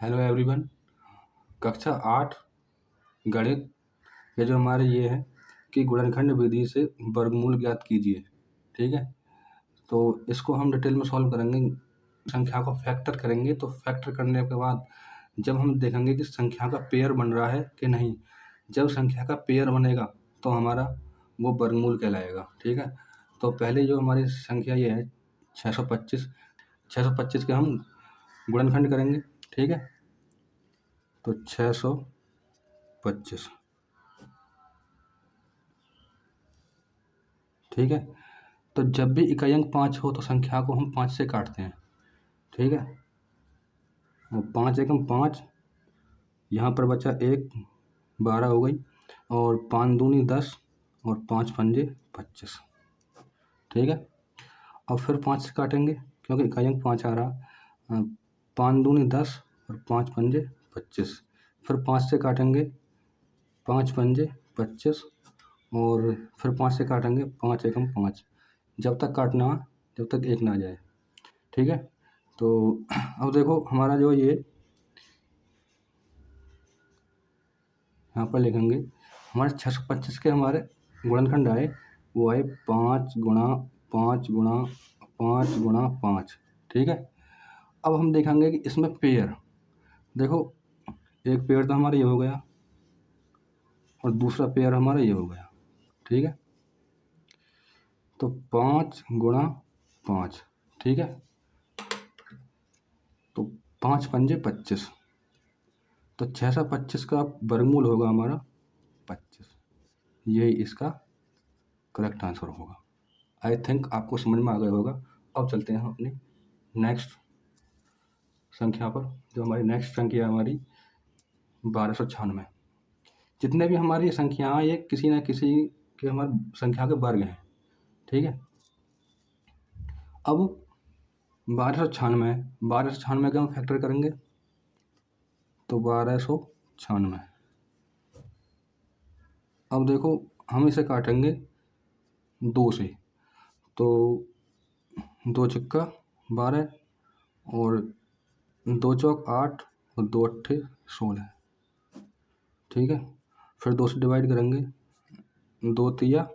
Hello everyone. कक्षा 8 गणित के जो हमारे ये है कि गुणनखंड विधि से वर्गमूल ज्ञात कीजिए। ठीक है, तो इसको हम डिटेल में सॉल्व करेंगे। संख्या को फैक्टर करेंगे, तो फैक्टर करने के बाद जब हम देखेंगे कि संख्या का पेयर बन रहा है कि नहीं, जब संख्या का पेयर बनेगा तो हमारा वो वर्गमूल कहलाएगा। ठीक है, तो पहले जो हमारी संख्या ये है 625, 625 के हम गुणनखंड करेंगे। ठीक है, तो 625। ठीक है, तो जब भी इकाई अंक 5 हो तो संख्या को हम 5 से काटते हैं। ठीक है, और 5 एकम 5, यहाँ पर बचा 1, 12 हो गई, और 5 दूनी 10 और 5 पंजे 25। ठीक है, अब फिर 5 से काटेंगे क्योंकि इकाई अंक 5 आ रहा। 5 दूनी 10 और 5 पंजे 25। फिर 5 से काटेंगे, 5 पंजे 25, और फिर 5 से काटेंगे, 5 एकम 5, जब तक काटना, जब तक 1 ना आ जाए। ठीक है, तो अब देखो हमारा जो ये यहाँ पर लिखेंगे, हमारे 625 के हमारे गुणनखंड आए, वो आए 5 गुणा 5 गुणा 5 गुणा 5। ठीक है, अब हम देखेंगे कि इसमें पेयर, देखो एक पेयर तो हमारा ये हो गया और दूसरा पेयर हमारा ये हो गया। ठीक है, तो 5 गुणा 5। ठीक है, तो 5 पंजे 25, तो 625 का वर्गमूल होगा हमारा 25। यही इसका करेक्ट आंसर होगा। आई थिंक आपको समझ में आ गया होगा। अब चलते हैं हम अपनी नेक्स्ट संख्या पर। जो हमारी नेक्स्ट संख्या है हमारी 1296। जितने भी हमारी संख्याएं ये किसी न किसी के हमारे संख्या के वर्ग हैं। ठीक है, अब 1296, 1296 का हम फैक्टर करेंगे, तो 1296। अब देखो हम इसे काटेंगे 2 से, तो 2 छक्का 12 और 2 चौक 8 और 2 अट्ठे 16। ठीक है, फिर 2 से डिवाइड करेंगे, 2 तिया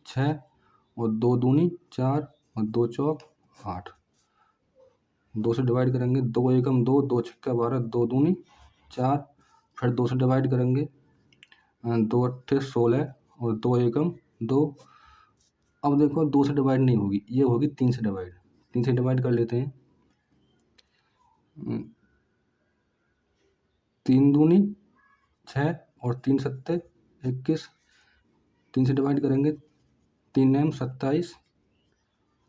6 और 2 दूनी 4 और 2 चौक 8। 2 से डिवाइड करेंगे, 2 एकम 2, 2 छक्का 12, 2 दूनी 4, फिर 2 से डिवाइड करेंगे, 2 अट्ठे 16 और 2 एकम 2। अब देखो 2 से डिवाइड नहीं होगी, ये होगी 3 से डिवाइड। 3 से डिवाइड कर लेते हैं, 3 दूनी 6 और 3 सत्ते 21। 3 से डिवाइड करेंगे, 3 एम 27।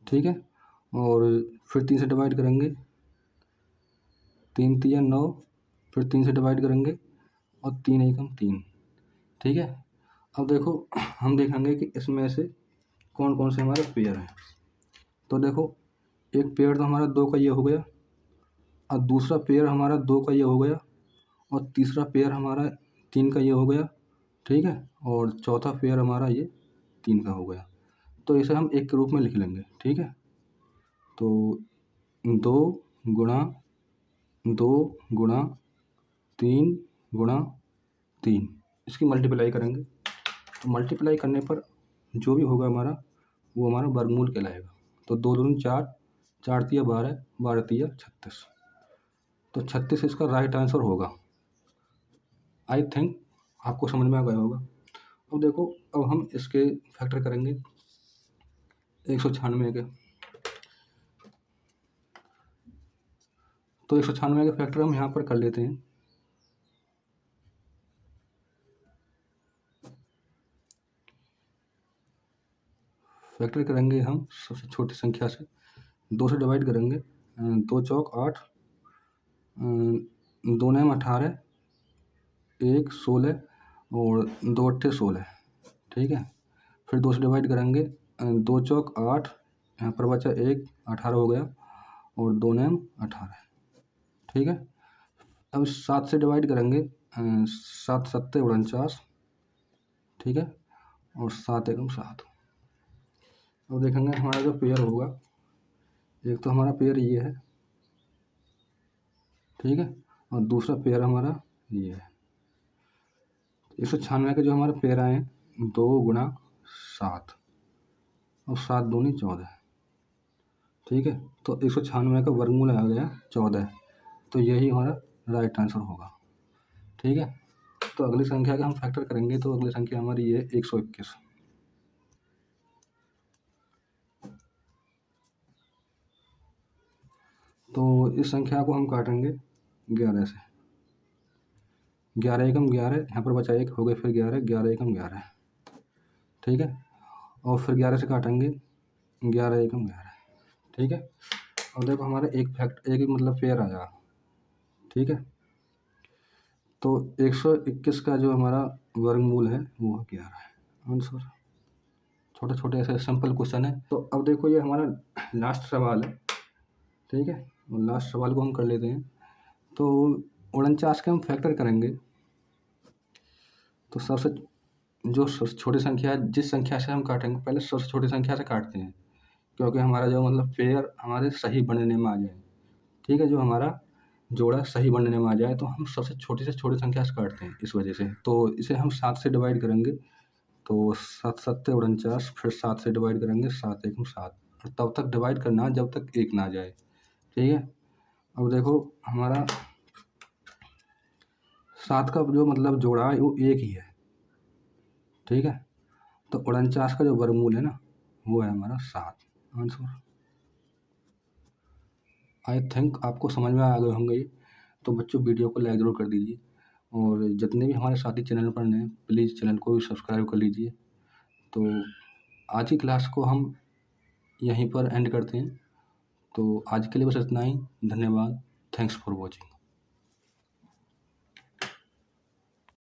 ठीक है, और फिर 3 से डिवाइड करेंगे, 3 तिया 9, फिर 3 से डिवाइड करेंगे और 3 एकम 3। ठीक है, अब देखो हम देखेंगे कि इसमें से कौन कौन से हमारे पेयर हैं। तो देखो एक पेयर तो हमारा 2 का ये हो गया, और दूसरा पेयर हमारा 2 का ये हो गया, और तीसरा पेयर हमारा 3 का ये हो गया। ठीक है, और चौथा पेयर हमारा ये 3 का हो गया। तो इसे हम एक के रूप में लिख लेंगे। ठीक है, तो 2 गुणा 2 गुणा 3 गुणा 3, इसकी मल्टीप्लाई करेंगे। तो मल्टीप्लाई करने पर जो भी होगा हमारा, वो हमारा वर्गमूल कहलाएगा। तो 2 दूनी 4, 4 तिया 12, 12 तिया 36। तो 36 इसका राइट आंसर होगा। आई थिंक आपको समझ में आ गया होगा। अब देखो, अब हम इसके फैक्टर करेंगे 196 के। तो 196 के फैक्टर हम यहाँ पर कर लेते हैं। फैक्टर करेंगे हम सबसे छोटी संख्या से, 2 से डिवाइड करेंगे, 2 चौक 8, 2 नैम 18, 1 16 और 2 अट्ठे 16। ठीक है, फिर 2 से डिवाइड करेंगे, 2 चौक 8, यहाँ पर बचा 1, 18 हो गया, और 2 नैम 18। ठीक है, अब 7 से डिवाइड करेंगे, 7 सत्ते 49। ठीक है, और 7 एकम 7। अब देखेंगे हमारा जो पेयर होगा, एक तो हमारा पेयर ये है। ठीक है, और दूसरा पेयर हमारा ये है। 196 के जो हमारे पेयर आए हैं 2 गुणा 7 और 7 दूनी 14, ठीक है। तो 196 का वर्गमूल आ गया 14, तो यही हमारा राइट आंसर होगा, ठीक है। तो अगली संख्या का हम फैक्टर करेंगे, तो अगली संख्या हमारी ये 121। तो इस संख्या को हम काटेंगे 11 से। 11 एकम 11, यहाँ पर बचा 1, हो गए फिर 11, 11 एकम 11, ठीक है। और फिर 11 से काटेंगे 11 एकम 11, ठीक है। और देखो हमारे एक मतलब पेयर आया, ठीक है। तो 121 का जो हमारा वर्गमूल है वो 11 है आंसर। छोटे छोटे ऐसे सिंपल क्वेश्चन है। तो अब देखो ये हमारा लास्ट सवाल है, ठीक है। लास्ट सवाल को हम कर लेते हैं। तो 49 के हम फैक्टर करेंगे, तो सबसे जो सबसे छोटी संख्या जिस संख्या से हम काटेंगे पहले सबसे छोटी संख्या से काटते हैं, क्योंकि हमारा जो मतलब पेयर हमारे सही बनने में आ जाए, ठीक है। जो हमारा जोड़ा सही बनने में आ जाए तो हम सबसे छोटी से छोटी संख्या से काटते हैं इस वजह से। तो इसे हम 7 से डिवाइड करेंगे, तो 7 7 49, फिर 7 से डिवाइड करेंगे, 7 एकम 7, और तब तक डिवाइड करना जब तक 1 ना आ जाए, ठीक है। अब देखो हमारा 7 का जो मतलब जोड़ा है वो 1 ही है, ठीक है। तो 49 का जो वर्गमूल है ना वो है हमारा 7 आंसर। आई थिंक आपको समझ में आ गए होंगे ये। तो बच्चों वीडियो को लाइक ज़रूर कर दीजिए, और जितने भी हमारे साथी चैनल पर नए प्लीज़ चैनल को भी सब्सक्राइब कर लीजिए। तो आज की क्लास को हम यहीं पर एंड करते हैं। तो आज के लिए बस इतना ही। धन्यवाद। Thanks for watching.